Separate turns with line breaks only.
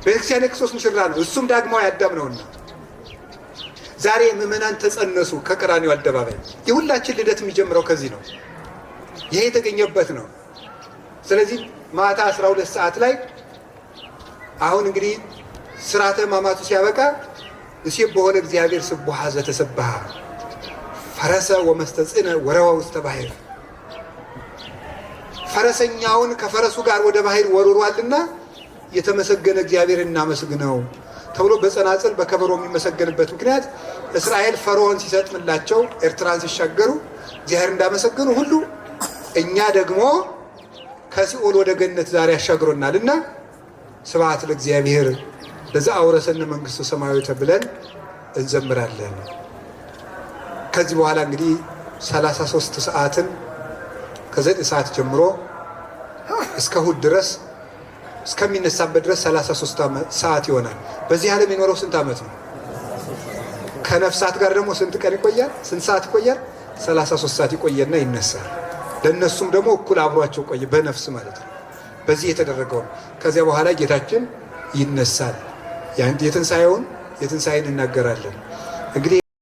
ቤተክርስቲያን የክርስቶስ ሙሽራ ነው። እሱም ዳግማዊ አዳም ነውና ዛሬ ምዕመናን ተጸነሱ ከቀራንዮ አደባባይ። የሁላችን ልደት የሚጀምረው ከዚህ ነው። ይሄ የተገኘበት ነው። ስለዚህ ማታ 12 ሰዓት ላይ አሁን እንግዲህ ስርዓተ ሕማማቱ ሲያበቃ እሴብሖ ለእግዚአብሔር ስቡሐ ዘተሰብሐ ፈረሰ ወመስተጽእነ ወረወ ውስተ ባሕር። ፈረሰኛውን ከፈረሱ ጋር ወደ ባህር ወርውሯልና የተመሰገነ እግዚአብሔር እናመስግነው ተብሎ በጸናጽል በከበሮ የሚመሰገንበት ምክንያት እስራኤል ፈርዖን ሲሰጥምላቸው ኤርትራን ሲሻገሩ እግዚአብሔር እንዳመሰገኑ ሁሉ እኛ ደግሞ ከሲኦል ወደ ገነት ዛሬ ያሻግሮናልና ስብሐት ለእግዚአብሔር ለዘአውረሰነ መንግሥተ ሰማያዊተ ብለን እንዘምራለን። ከዚህ በኋላ እንግዲህ 33 ሰዓትን ከ9 ሰዓት ጀምሮ እስከ እሑድ ድረስ እስከሚነሳበት ድረስ 33 ሰዓት ይሆናል። በዚህ ዓለም የኖረው ስንት ዓመት ነው? ከነፍሳት ጋር ደግሞ ስንት ቀን ይቆያል? ስንት ሰዓት ይቆያል? 33 ሰዓት ይቆየና ይነሳል። ለእነሱም ደግሞ እኩል አብሯቸው ቆየ፣ በነፍስ ማለት ነው። በዚህ የተደረገው ነው። ከዚያ በኋላ ጌታችን ይነሳል። የትንሣኤን እናገራለን እንግዲህ